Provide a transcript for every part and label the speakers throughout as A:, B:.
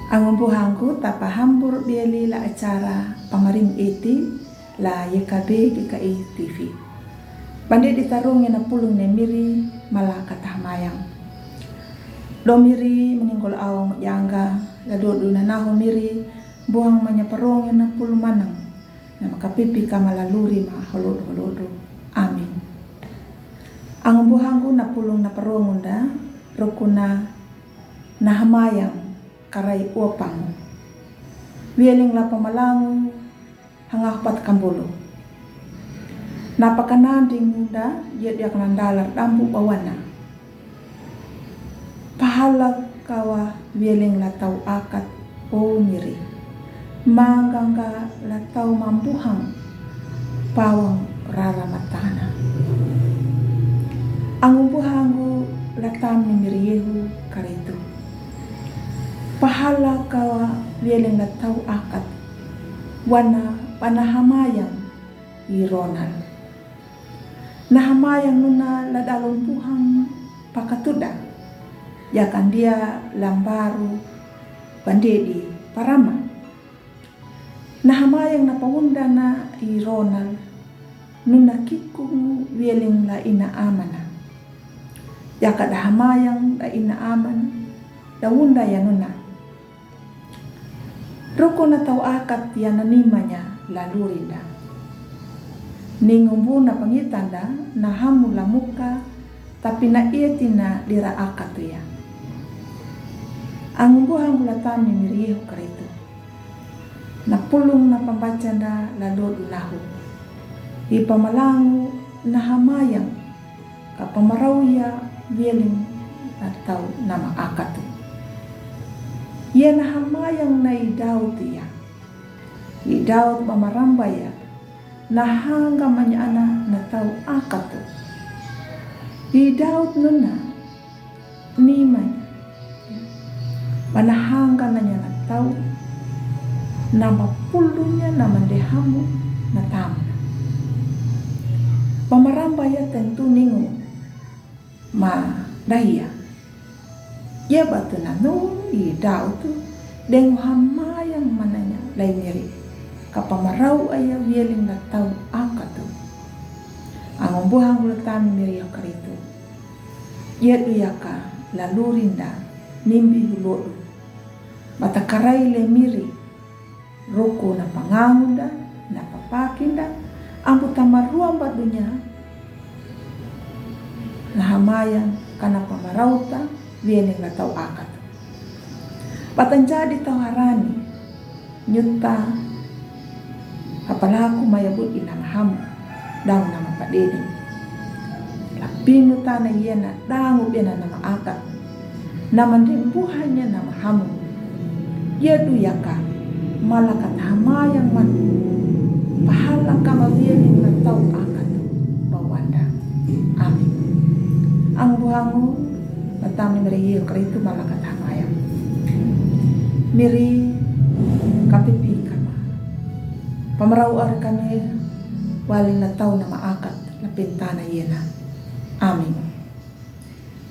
A: Ang buhangku tapahambur bieli la acara pamaring iti la YKB GKI TV. Bandi ditarungin na pulong ni miri malaka tahmayang. Do miri meninggal awang yangga la do na naho miri buang manyaparongin na pulong manang na makapipi ka malaluri maholodo. Amin. Ang buhangku na pulong na parongon da rukuna nahamayang karay uapang wieling la pamalango hangapat kambulo napakananding muda yak nandalar dampu bawana pahala kawa wieling la tau akat o miri mangangga la tau mambuhang pawang rara matana ang buhangu latam ni miriyehu karitu pahala kawa wieling na tau akat wana panahamayang ironal nahamayang nuna ladalong puhang pakatuda yakan dia lambaru bandedi parama nahamayang napawunda na ironal nuna kikung wieling la ina amana yaka dahamayang la ina amana dawunda ya nuna roko na tau akat ya nanimanya lalu rinda. Ningumbu na pangitanda na hamula muka tapi na ietina lira akat ya. Ang buhang gulatami miriyehu karito. Na pulong na pambacanda lalu dunahu. Ipamalangu na hamayang kapamarauya wieling na tau nama akatu. Yan hamayang na idaw tiya. Idaw mamarambaya na hangga manyana na tau akatu. Idaw nuna nimanya. Manahangga na niya na tau na mapulunya na mandehamu na tamu. Pamarambaya tentu ningu ma dahia. Ya batu nanu idaw tu dengu hamayang mananya lain nyeri kapamarau aya wieling na tau akatu ang buhang uletan miri yakaritu ya uyaka lalu rinda nimbi hulodu matakarai le miri roko na pangangunda na papakinda ambu tamaruang badunya na hamayang kana pamarauta wieling na tau akat. Patanjadi tau harani nyuta apalaku mayabut inamaham daw nama padedi. Lapinu tana yena dangu bena nama akat. Naman dimbuhannya nama hamu. Yedu yaka malakat hamayang man pahala kama wieling na tau akat bawanda. Amin. Ang buhangu Batam ni meri karitu malakat hamayang. Miri kapipi kama. Pamarau ar kami waling na tau na maakat na pintana yena. Amin.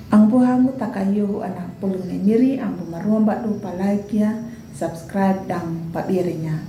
A: Ang buhangu takayo anak pulong ni miri ang bumaruang badu palike ya, subscribe dan pabirinya.